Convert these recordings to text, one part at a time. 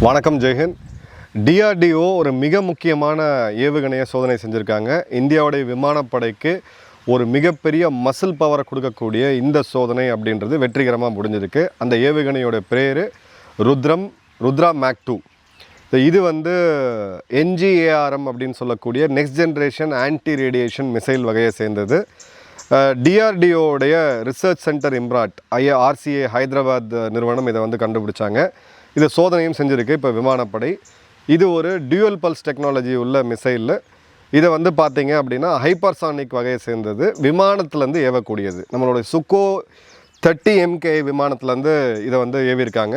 வணக்கம் ஜெயஹிந்த். டிஆர்டிஓ ஒரு மிக முக்கியமான ஏவுகணையை சோதனை செஞ்சுருக்காங்க. இந்தியாவுடைய விமானப்படைக்கு ஒரு மிகப்பெரிய மசில் பவரை கொடுக்கக்கூடிய இந்த சோதனை அப்படின்றது வெற்றிகரமாக முடிஞ்சிருக்கு. அந்த ஏவுகணையோட பேர் ருத்ரா மேக் 2. இது NGARM அப்படின்னு சொல்லக்கூடிய next generation anti radiation missile வகையை சேர்ந்தது. டிஆர்டிஓடைய ரிசர்ச் சென்டர் இம்ராட் RCA ஹைதராபாத் நிறுவனம் இதை கண்டுபிடிச்சாங்க. இதை சோதனையும் செஞ்சுருக்கு இப்போ விமானப்படை. இது ஒரு டியூவல் பல்ஸ் டெக்னாலஜி உள்ள மிசைலில் இதை பார்த்தீங்க அப்படின்னா ஹைப்பர்சானிக் வகையை சேர்ந்தது. விமானத்துலேருந்து ஏவக்கூடியது. நம்மளோட சுக்கோ 30 MK விமானத்துலேருந்து இதை ஏவிருக்காங்க.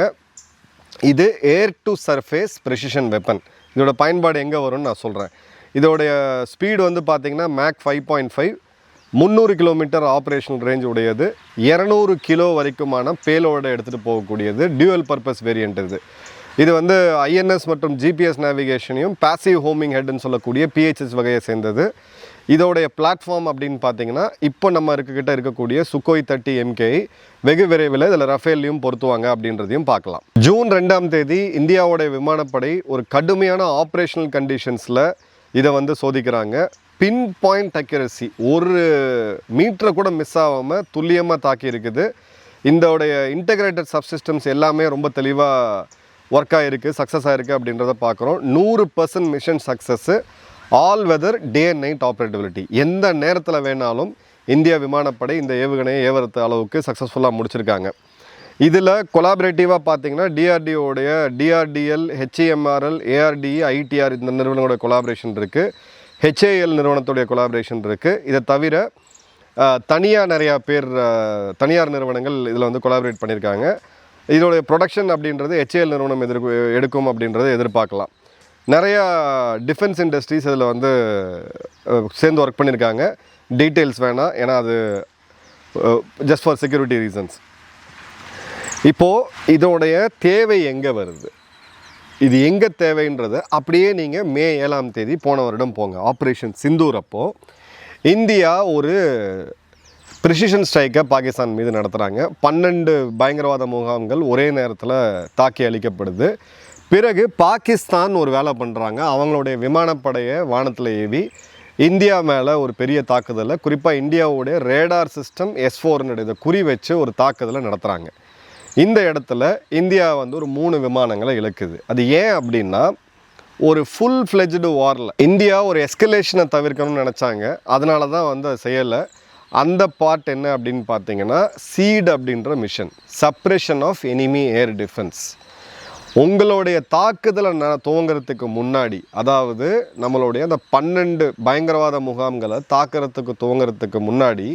இது air to surface precision weapon. இதோட பயன்பாடு எங்கே வரும்னு நான் சொல்கிறேன். இதோடைய ஸ்பீடு பார்த்தீங்கன்னா மேக் 5.5, 300 கிலோமீட்டர் ஆப்ரேஷனல் ரேஞ்ச் உடையது. 200 கிலோ வரைக்குமான பேலோட எடுத்துகிட்டு போகக்கூடியது. டியூவல் பர்பஸ் வேரியண்ட் இது INS மற்றும் GPS நேவிகேஷனையும் பாசிவ் ஹோமிங் ஹெட்னு சொல்லக்கூடிய PHS வகையை சேர்ந்தது. இதோடைய பிளாட்ஃபார்ம் அப்படின்னு பார்த்தீங்கன்னா இப்போ நம்ம இருக்கக்கூடிய சுக்கோய் 30 MK வெகு விரைவில் இதில் ரஃபேல்லையும் பொருத்துவாங்க அப்படின்றதையும் பார்க்கலாம். ஜூன் 2ஆம் தேதி இந்தியாவோடைய விமானப்படை ஒரு கடுமையான ஆப்ரேஷனல் கண்டிஷன்ஸில் இதை சோதிக்கிறாங்க. பின் பாயிண்ட் அக்யூரசி, ஒரு மீட்டரை கூட மிஸ் ஆகாமல் துல்லியமாக தாக்கி இருக்குது. இதோடைய இன்டகிரேட்டட் சப்சிஸ்டம்ஸ் எல்லாமே ரொம்ப தெளிவாக ஒர்க் ஆகிருக்கு, சக்ஸஸ் ஆகிருக்கு அப்படின்றத பார்க்குறோம். 100% mission success. All weather day and night operability. எந்த நேரத்தில் வேணாலும் இந்திய விமானப்படை இந்த ஏவுகணையை ஏவரத்து அளவுக்கு சக்ஸஸ்ஃபுல்லாக முடிச்சிருக்காங்க. இதில் கொலாபரேட்டிவாக பார்த்தீங்கன்னா டிஆர்டிஓடைய DRDL, HEMRL, ARDE, ITR இந்த நிறுவனங்களோட கொலாபரேஷன் இருக்குது. HAL நிறுவனத்துடைய கொலாபரேஷன் இருக்குது. இதை தவிர நிறையா பேர் தனியார் நிறுவனங்கள் இதில் கொலாபரேட் பண்ணியிருக்காங்க. இதோடைய ப்ரொடக்ஷன் அப்படின்றது HAL நிறுவனம் எடுக்கும் அப்படின்றத எதிர்பார்க்கலாம். நிறையா டிஃபென்ஸ் இண்டஸ்ட்ரீஸ் இதில் சேர்ந்து ஒர்க் பண்ணியிருக்காங்க. டீட்டெயில்ஸ் வேணாம், ஏன்னா அது ஜஸ்ட் ஃபார் செக்யூரிட்டி ரீசன்ஸ். இப்போது இதோடைய தேவை எங்கே வருது, இது எங்கே தேவைன்றது அப்படியே நீங்கள் மே 7ஆம் தேதி போன வருடம் போங்க, ஆப்ரேஷன் சிந்தூர் அப்போது இந்தியா ஒரு ப்ரிசிஷன் ஸ்ட்ரைக்கை பாகிஸ்தான் மீது நடத்துகிறாங்க. 12 பயங்கரவாத முகாம்கள் ஒரே நேரத்தில் தாக்கி அளிக்கப்படுது. பிறகு பாகிஸ்தான் ஒரு வேலை பண்ணுறாங்க. அவங்களுடைய விமானப்படையை வானத்தில் ஏவி இந்தியா மேலே ஒரு பெரிய தாக்குதலை, குறிப்பாக இந்தியாவுடைய ரேடார் சிஸ்டம் S4 இதை குறி வச்சு ஒரு தாக்குதலை நடத்துகிறாங்க. இந்த இடத்துல இந்தியா ஒரு 3 விமானங்களை இழக்குது. அது ஏன் அப்படின்னா, ஒரு ஃபுல் ஃப்ளெஜ்டு வாரில் இந்தியா ஒரு எஸ்கலேஷனை தவிர்க்கணும்னு நினச்சாங்க. அதனால தான் அதை செய்யலை. அந்த பார்ட் என்ன அப்படின்னு பார்த்தீங்கன்னா, சீட் அப்படின்ற mission, suppression of enemy air defence. உங்களுடைய தாக்குதலை துவங்கிறதுக்கு முன்னாடி, அதாவது நம்மளுடைய அந்த 12 பயங்கரவாத முகாம்களை தாக்குறதுக்கு துவங்கிறதுக்கு முன்னாடி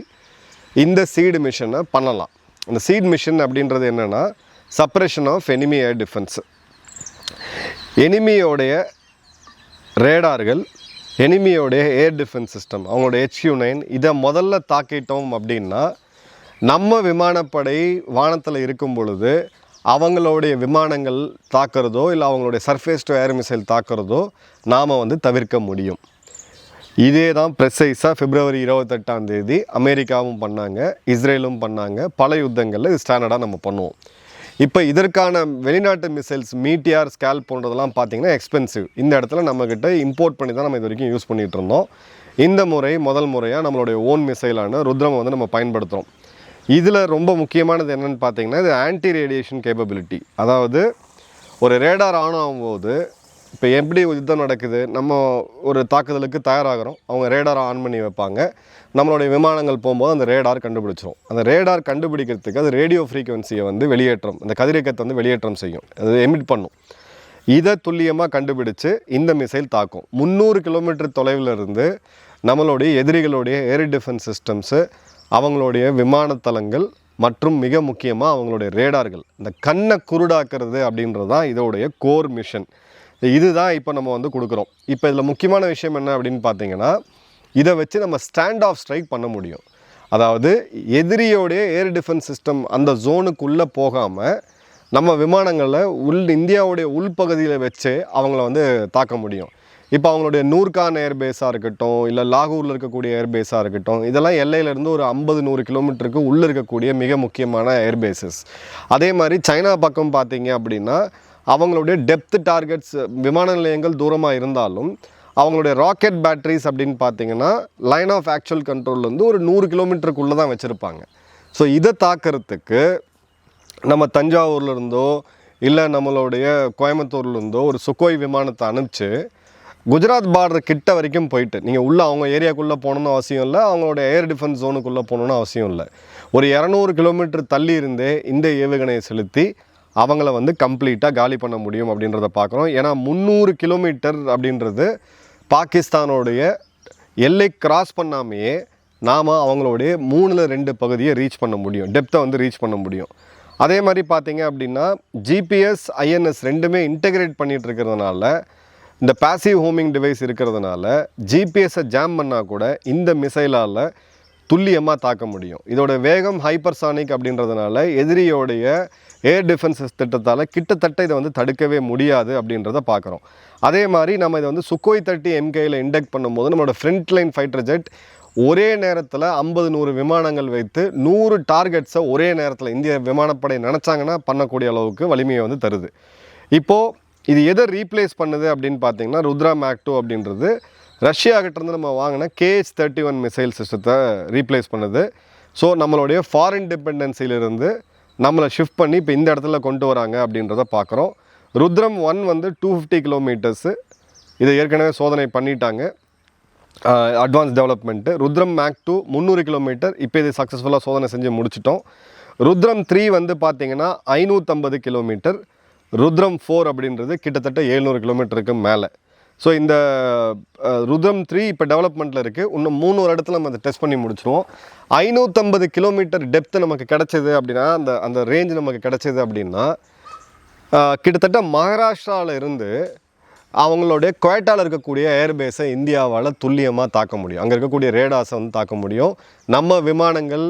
இந்த சீடு மிஷனை பண்ணலாம். இந்த சீட் மிஷன் அப்படின்றது என்னென்னா, suppression of enemy air defence. எனிமியோடைய ரேடார்கள், எனிமியோடைய ஏர் டிஃபென்ஸ் சிஸ்டம், அவங்களோட HQ-9 இதை முதல்ல தாக்கிட்டோம் அப்படின்னா, நம்ம விமானப்படை வானத்தில் இருக்கும் பொழுது அவங்களுடைய விமானங்கள் தாக்குறதோ இல்லை அவங்களுடைய சர்ஃபேஸ் டு ஏர் மிசைல் தாக்குறதோ நாம் தவிர்க்க முடியும். இதே தான் ப்ரெசைஸாக பிப்ரவரி 28ஆம் தேதி அமெரிக்காவும் பண்ணாங்க, இஸ்ரேலும் பண்ணாங்க. பல யுத்தங்களில் இது ஸ்டாண்டர்டாக நம்ம பண்ணுவோம். இப்போ இதற்கான வெளிநாட்டு மிசைல்ஸ் மீட்டியார், ஸ்கேல் போன்றதெல்லாம் பார்த்திங்கன்னா எக்ஸ்பென்சிவ். இந்த இடத்துல நம்மக்கிட்ட இம்போர்ட் பண்ணி தான் நம்ம இது வரைக்கும் யூஸ் பண்ணிகிட்டு இருந்தோம். இந்த முறை முதல் முறையாக நம்மளுடைய ஓன் மிசைலான ருத்ரம் நம்ம பயன்படுத்துகிறோம். இதில் ரொம்ப முக்கியமானது என்னென்னு பார்த்தீங்கன்னா, இது ஆன்டி ரேடியேஷன் கேப்பபிலிட்டி. அதாவது ஒரு ரேடார் ஆன் ஆகும்போது, இப்போ எப்படி யுத்தம் நடக்குது, நம்ம ஒரு தாக்குதலுக்கு தயாராகிறோம், அவங்க ரேடார் ஆன் பண்ணி வைப்பாங்க. நம்மளுடைய விமானங்கள் போகும்போது அந்த ரேடார் கண்டுபிடிச்சிரும். அந்த ரேடார் கண்டுபிடிக்கிறதுக்கு அது ரேடியோ ஃப்ரீக்வன்சியை வெளியேற்றம், அந்த கதிரியக்கத்தை வெளியேற்றம் செய்யும், அது எமிட் பண்ணும். இதை துல்லியமாக கண்டுபிடிச்சு இந்த மிசைல் தாக்கும். 300 கிலோமீட்டர் தொலைவில் இருந்து நம்மளுடைய எதிரிகளுடைய ஏர் டிஃபென்ஸ் சிஸ்டம்ஸு, அவங்களுடைய விமானத்தளங்கள் மற்றும் மிக முக்கியமாக அவங்களுடைய ரேடார்கள், இந்த கண்ணை குருடாக்குறது அப்படின்றது தான் இதோடைய கோர் மிஷன். இதுதான் இப்போ நம்ம கொடுக்குறோம். இப்போ இதில் முக்கியமான விஷயம் என்ன அப்படின்னு பார்த்தீங்கன்னா, இதை வச்சு நம்ம ஸ்டாண்ட் ஆஃப் ஸ்ட்ரைக் பண்ண முடியும். அதாவது எதிரியோடைய ஏர் டிஃபென்ஸ் சிஸ்டம் அந்த ஜோனுக்குள்ளே போகாமல் நம்ம விமானங்களை இந்தியாவுடைய உள்பகுதியில் வச்சு அவங்கள தாக்க முடியும். இப்போ அவங்களுடைய நூர்கான் ஏர்பேஸாக இருக்கட்டும், இல்லை லாகூரில் இருக்கக்கூடிய ஏர்பேஸாக இருக்கட்டும், இதெல்லாம் எல்லையிலேருந்து ஒரு 50-100 கிலோமீட்டருக்கு உள்ளே இருக்கக்கூடிய மிக முக்கியமான ஏர்பேஸஸ். அதே மாதிரி சைனா பக்கம் பார்த்தீங்க அப்படின்னா அவங்களுடைய டெப்த் டார்கெட்ஸ் விமான நிலையங்கள் தூரமாக இருந்தாலும் அவங்களுடைய ராக்கெட் பேட்டரிஸ் அப்படின்னு பார்த்தீங்கன்னா லைன் ஆஃப் ஆக்சுவல் கண்ட்ரோல்லேருந்து ஒரு 100 கிலோமீட்டருக்குள்ளே தான் வச்சுருப்பாங்க. ஸோ இதை தாக்கிறதுக்கு நம்ம தஞ்சாவூர்லேருந்தோ இல்லை நம்மளுடைய கோயம்புத்தூர்லேருந்தோ ஒரு சுக்கோய் விமானத்தை அனுப்பிச்சு குஜராத் பார்டர் கிட்ட வரைக்கும் போயிட்டு நீங்கள் உள்ளே அவங்க ஏரியாக்குள்ளே போகணுன்னு அவசியம் இல்லை, அவங்களோட ஏர் டிஃபென்ஸ் ஜோனுக்குள்ளே போகணுன்னு அவசியம் இல்லை. ஒரு 200 கிலோமீட்டர் தள்ளி இருந்தே இந்த ஏவுகணையை செலுத்தி அவங்கள வந்து கம்ப்ளீட்டாக காலி பண்ண முடியும் அப்படின்றத பார்க்குறோம். ஏன்னா 300 கிலோமீட்டர் அப்படின்றது பாகிஸ்தானோடைய எல்லை கிராஸ் பண்ணாமையே நாம் அவங்களுடைய 3/2 பகுதியை ரீச் பண்ண முடியும், டெப்த்தை வந்து ரீச் பண்ண முடியும். அதே மாதிரி பார்த்தீங்க அப்படின்னா ஜிபிஎஸ் ஐஎன்எஸ் ரெண்டுமே இன்டெகிரேட் பண்ணிகிட்டு இருக்கிறதுனால இந்த பாசிவ் ஹோமிங் டிவைஸ் இருக்கிறதுனால ஜிபிஎஸ்ஸை ஜாம் பண்ணால் கூட இந்த மிசைலால் துல்லியமாக தாக்க முடியும். இதோட வேகம் ஹைப்பர்சானிக் அப்படின்றதுனால எதிரியோடைய ஏர் டிஃபென்ஸ் திட்டத்தால் கிட்டத்தட்ட இதை வந்து தடுக்கவே முடியாது அப்படின்றத பார்க்குறோம். அதே மாதிரி நம்ம இதை வந்து சுக்கோய் 30 MKயில் இண்டெக்ட் பண்ணும்போது நம்மளோட ஃப்ரண்ட் லைன் ஃபைட்டர் ஜெட் ஒரே நேரத்தில் 50-100 விமானங்கள் வைத்து 100 டார்கெட்ஸை ஒரே நேரத்தில் இந்திய விமானப்படை நினச்சாங்கன்னா பண்ணக்கூடிய அளவுக்கு வலிமையை வந்து தருது. இப்போது இது எதை ரீப்ளேஸ் பண்ணுது அப்படின்னு பார்த்தீங்கன்னா ருத்ரா மேக் 2 அப்படின்றது ரஷ்யாகிட்டேருந்து நம்ம வாங்கின KH-31 மிசைல் சிஸ்டத்தை ரீப்ளேஸ் பண்ணுது. ஸோ நம்மளுடைய ஃபாரின் டிபெண்டன்சிலிருந்து நம்மளை ஷிஃப்ட் பண்ணி இப்போ இந்த இடத்துல கொண்டு வராங்க அப்படின்றத பார்க்குறோம். ருத்ரம் 1 வந்து 250 கிலோமீட்டர்ஸு, இதை ஏற்கனவே சோதனை பண்ணிட்டாங்க, அட்வான்ஸ் டெவலப்மெண்ட்டு. ருத்ரம் மேக் 2 300 கிலோமீட்டர், இப்போ இது சக்ஸஸ்ஃபுல்லாக சோதனை செஞ்சு முடிச்சிட்டோம். ருத்ரம் 3 வந்து பார்த்திங்கன்னா 550 கிலோமீட்டர், ருத்ரம் 4 அப்படின்றது கிட்டத்தட்ட 700 கிலோமீட்டருக்கு மேலே. ஸோ இந்த ருத்ரம் 3 இப்போ டெவலப்மெண்ட்டில் இருக்குது. இன்னும் 3 இடத்துல நம்ம அதை டெஸ்ட் பண்ணி முடிச்சிருவோம். 550 கிலோமீட்டர் டெப்த்து நமக்கு கிடச்சிது அப்படின்னா, அந்த ரேஞ்ச் நமக்கு கிடச்சிது அப்படின்னா கிட்டத்தட்ட மகாராஷ்டிராவில் இருந்து அவங்களுடைய குவைட்டாவில் இருக்கக்கூடிய ஏர்பேஸை இந்தியாவால் துல்லியமாக தாக்க முடியும். அங்கே இருக்கக்கூடிய ரேடாஸை வந்து தாக்க முடியும். நம்ம விமானங்கள்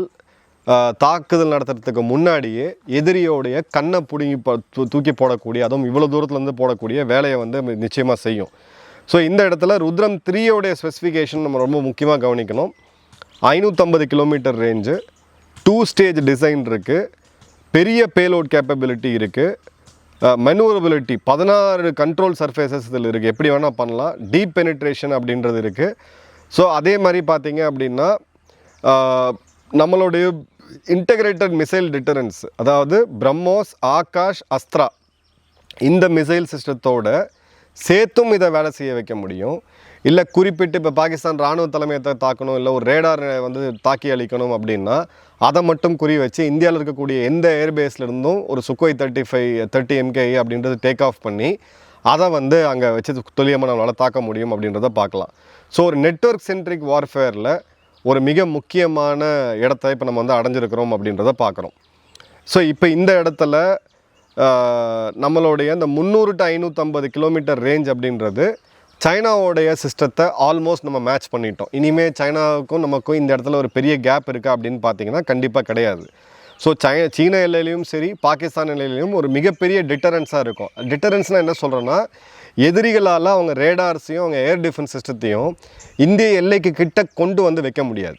தாக்குதல் நடத்துறதுக்கு முன்னாடியே எதிரியோடைய கண்ணை பிடுங்கி தூக்கி போடக்கூடிய, அதுவும் இவ்வளோ தூரத்துலேருந்து போடக்கூடிய வேலையை வந்து நிச்சயமாக செய்யும். ஸோ இந்த இடத்துல ருத்ரம் 3யோடைய ஸ்பெசிஃபிகேஷன் நம்ம ரொம்ப முக்கியமாக கவனிக்கணும். 550 கிலோமீட்டர் ரேஞ்சு, 2 ஸ்டேஜ் டிசைன் இருக்குது, பெரிய பேலோட் கேப்பபிலிட்டி இருக்குது, மெனூவரபிலிட்டி 16 கண்ட்ரோல் சர்ஃபேசஸ் இதில் இருக்குது, எப்படி வேணால் பண்ணலாம், டீப் பெனிட்ரேஷன் அப்படின்றது இருக்குது. ஸோ அதே மாதிரி பார்த்தீங்க அப்படின்னா நம்மளுடைய இன்டெகிரேட்டட் மிசைல் டிட்டரன்ஸ், அதாவது பிரம்மோஸ், ஆகாஷ், அஸ்த்ரா இந்த மிசைல் சிஸ்டத்தோட சேர்த்தும் இதை வேலை செய்ய வைக்க முடியும். இல்லை குறிப்பிட்டு இப்போ பாகிஸ்தான் இராணுவ தலைமையத்தை தாக்கணும், இல்லை ஒரு ரேடார் வந்து தாக்கி அளிக்கணும் அப்படின்னா அதை மட்டும் குறி வச்சு இந்தியாவில் இருக்கக்கூடிய எந்த ஏர்பேஸ்லேருந்தும் ஒரு சுக்கோய் 30 MKI அப்படின்றது டேக் ஆஃப் பண்ணி அதை வந்து அங்கே வச்சு துல்லியமாக நம்மளால் தாக்க முடியும் அப்படின்றத பார்க்கலாம். ஸோ ஒரு நெட்வொர்க் சென்ட்ரிக் வார்ஃபேரில் ஒரு மிக முக்கியமான இடத்த இப்போ நம்ம வந்து அடைஞ்சிருக்கிறோம் அப்படின்றத பார்க்குறோம். ஸோ இப்போ இந்த இடத்துல நம்மளுடைய இந்த 300 to 550 கிலோமீட்டர் ரேஞ்ச் அப்படின்றது சைனாவோடைய சிஸ்டத்தை ஆல்மோஸ்ட் நம்ம மேட்ச் பண்ணிட்டோம். இனிமேல் சைனாவுக்கும் நமக்கும் இந்த இடத்துல ஒரு பெரிய கேப் இருக்கா அப்படின்னு பார்த்தீங்கன்னா கண்டிப்பாக கிடையாது. ஸோ சீன எல்லையிலையும் சரி பாகிஸ்தான் எல்லையிலையும் ஒரு மிகப்பெரிய டிட்டரன்ஸாக இருக்கும். டிட்டரன்ஸ்னால் என்ன சொல்கிறேன்னா, எதிரிகளால் அவங்க ரேடார்ஸையும் அவங்க ஏர் டிஃபென்ஸ் சிஸ்டத்தையும் இந்திய எல்லைக்கு கிட்ட கொண்டு வந்து வைக்க முடியாது.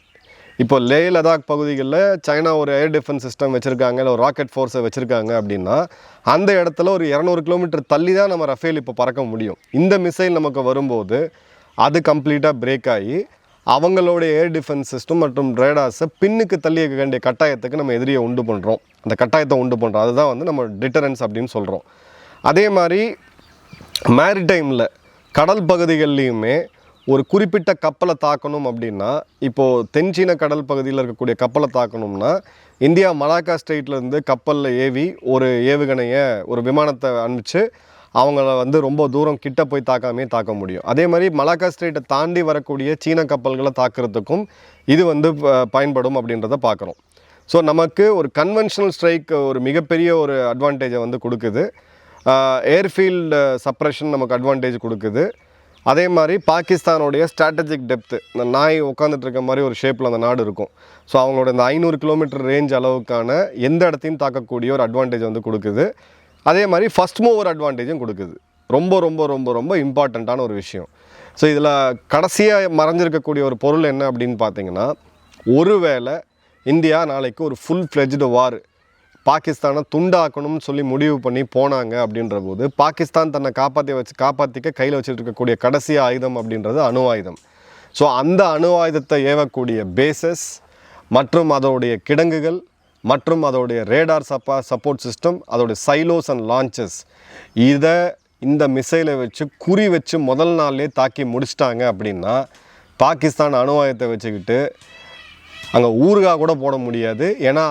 இப்போ லே லடாக் பகுதிகளில் சைனா ஒரு ஏர் டிஃபென்ஸ் சிஸ்டம் வச்சுருக்காங்க, இல்லை ஒரு ராக்கெட் ஃபோர்ஸை வச்சுருக்காங்க அப்படின்னா அந்த இடத்துல ஒரு 200 கிலோமீட்டர் தள்ளி தான் நம்ம ரஃபேல் இப்போ பறக்க முடியும். இந்த மிசைல் நமக்கு வரும்போது அது கம்ப்ளீட்டாக பிரேக் ஆகி அவங்களுடைய ஏர் டிஃபென்ஸ் சிஸ்டம் மற்றும் ரேடார்ஸை பின்னுக்கு தள்ளி வைக்க வேண்டிய கட்டாயத்துக்கு நம்ம எதிரியை உண்டு பண்ணுறோம், அந்த கட்டாயத்தை உண்டு பண்ணுறோம். அதுதான் வந்து நம்ம டிட்டரன்ஸ் அப்படின்னு சொல்கிறோம். அதே மாதிரி மேரிடைமில் கடல் பகுதிகள்லையுமே ஒரு குறிப்பிட்ட கப்பலை தாக்கணும் அப்படின்னா, இப்போது தென்சீன கடல் பகுதியில் இருக்கக்கூடிய கப்பலை தாக்கணும்னா இந்தியா மலாக்கா ஸ்ட்ரெயிட்லேருந்து கப்பலில் ஏவி ஒரு ஏவுகணையை ஒரு விமானத்தை அனுப்பிச்சு அவங்கள வந்து ரொம்ப தூரம் கிட்ட போய் தாக்காமே தாக்க முடியும். அதே மாதிரி மலாக்கா ஸ்ட்ரெயிட்டை தாண்டி வரக்கூடிய சீன கப்பல்களை தாக்குறதுக்கும் இது வந்து பயன்படும் அப்படின்றத பார்க்குறோம். ஸோ நமக்கு ஒரு கன்வென்ஷனல் ஸ்ட்ரைக் ஒரு மிகப்பெரிய ஒரு அட்வான்டேஜை வந்து கொடுக்குது. ஏர்ஃபீல்டு சப்ரேஷன் நமக்கு அட்வான்டேஜ் கொடுக்குது. அதே மாதிரி பாகிஸ்தானுடைய ஸ்ட்ராட்டஜிக் டெப்த்து, இந்த நாய் உட்காந்துட்டு இருக்க மாதிரி ஒரு ஷேப்பில் அந்த நாடு இருக்கும். ஸோ அவங்களோட இந்த 500 கிலோமீட்டர் ரேஞ்ச் அளவுக்கான எந்த இடத்தையும் தாக்கக்கூடிய ஒரு அட்வான்டேஜ் வந்து கொடுக்குது. அதே மாதிரி ஃபஸ்ட் மூவர் அட்வான்டேஜும் கொடுக்குது. ரொம்ப ரொம்ப ரொம்ப ரொம்ப இம்பார்ட்டண்ட்டான ஒரு விஷயம். ஸோ இதில் கடைசியாக மறைஞ்சிருக்கக்கூடிய ஒரு பொருள் என்ன அப்படின்னு பார்த்தீங்கன்னா, ஒருவேளை இந்தியா நாளைக்கு ஒரு ஃபுல் ஃப்ளெஜ்டு வார் பாகிஸ்தானை துண்டாக்கணும்னு சொல்லி முடிவு பண்ணி போனாங்க அப்படின்ற போது பாகிஸ்தான் தன்னை காப்பாற்றிக்க கையில் வச்சுட்டு இருக்கக்கூடிய கடைசி ஆயுதம் அப்படின்றது அணு ஆயுதம். ஸோ அந்த அணு ஆயுதத்தை ஏவக்கூடிய பேசஸ் மற்றும் அதோடைய கிடங்குகள் மற்றும் அதோடைய ரேடார் சப்போர்ட் சிஸ்டம், அதோடைய சைலோஸ் அண்ட் லான்ச்சஸ், இதை இந்த மிசைலை வச்சு குறி வச்சு முதல் நாள்லேயே தாக்கி முடிச்சிட்டாங்க அப்படின்னா பாகிஸ்தான் அணு ஆயுதத்தை வச்சுக்கிட்டு அங்கே ஊறுகாய் கூட போட முடியாது. ஏன்னா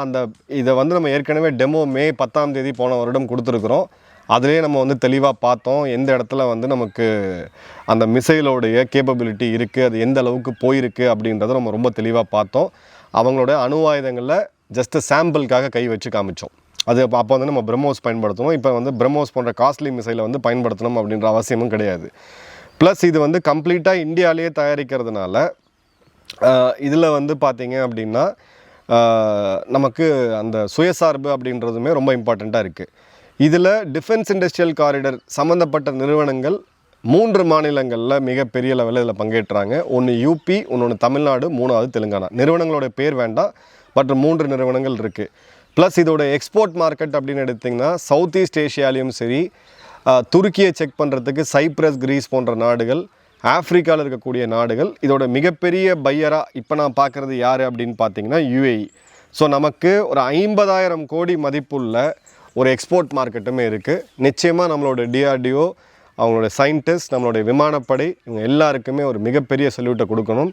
இதை வந்து நம்ம ஏற்கனவே டெமோ மே 10ஆம் தேதி போன வருடம் கொடுத்துருக்குறோம். அதிலே நம்ம வந்து தெளிவாக பார்த்தோம் எந்த இடத்துல வந்து நமக்கு அந்த மிசைலோடைய கேப்பபிலிட்டி இருக்குது, அது எந்த அளவுக்கு போயிருக்கு அப்படின்றத நம்ம ரொம்ப தெளிவாக பார்த்தோம். அவங்களோட அணு ஆயுதங்களில் ஜஸ்ட்டு சாம்பிளுக்காக கை வச்சு காமிச்சோம். அது அப்போ வந்து நம்ம பிரம்மோஸ் பயன்படுத்தணும். இப்போ வந்து பிரம்மோஸ் போன்ற காஸ்ட்லி மிசைலை வந்து பயன்படுத்தணும் அப்படின்ற அவசியமும் கிடையாது. ப்ளஸ் இது வந்து கம்ப்ளீட்டாக இந்தியாவிலேயே தயாரிக்கிறதுனால இதில் வந்து பார்த்திங்க அப்படின்னா நமக்கு அந்த சுயசார்பு அப்படின்றதுமே ரொம்ப இம்பார்ட்டண்ட்டாக இருக்குது. இதில் டிஃபென்ஸ் இண்டஸ்ட்ரியல் காரிடர் சம்மந்தப்பட்ட நிறுவனங்கள் 3 மாநிலங்களில் மிகப்பெரிய லெவலில் இதில் பங்கேற்றாங்க. ஒன்று யூபி, இன்னொன்று தமிழ்நாடு, 3வது தெலுங்கானா. நிறுவனங்களோட பேர் வேண்டாம், மற்ற 3 நிறுவனங்கள் இருக்குது. ப்ளஸ் இதோட எக்ஸ்போர்ட் மார்க்கெட் அப்படின்னு எடுத்திங்கன்னா சவுத் ஈஸ்ட் ஏஷியாலேயும் சரி, துருக்கியை செக் பண்ணுறதுக்கு சைப்ரஸ், கிரீஸ் போன்ற நாடுகள், ஆஃப்ரிக்காவில் இருக்கக்கூடிய நாடுகள், இதோட மிகப்பெரிய பையராக இப்போ நான் பார்க்குறது யார் அப்படின்னு பார்த்தீங்கன்னா UAE. ஸோ நமக்கு ஒரு 50,000 கோடி மதிப்புள்ள ஒரு எக்ஸ்போர்ட் மார்க்கெட்டுமே இருக்குது. நிச்சயமாக நம்மளோட DRDO, அவங்களோட சயின்டிஸ்ட், நம்மளுடைய விமானப்படை, இவங்க எல்லாருக்குமே ஒரு மிகப்பெரிய சல்யூட்டை கொடுக்கணும்.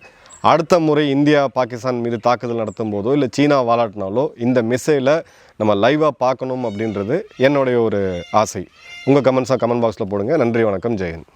அடுத்த முறை இந்தியா பாகிஸ்தான் மீது தாக்குதல் நடத்தும் போதோ இல்லை சீனா வாலாட்டினாலோ இந்த மிசைலை நம்ம லைவாக பார்க்கணும் அப்படின்றது என்னுடைய ஒரு ஆசை. உங்கள் கமெண்ட் பாக்ஸில் போடுங்க. நன்றி, வணக்கம், ஜெயஹிந்த்.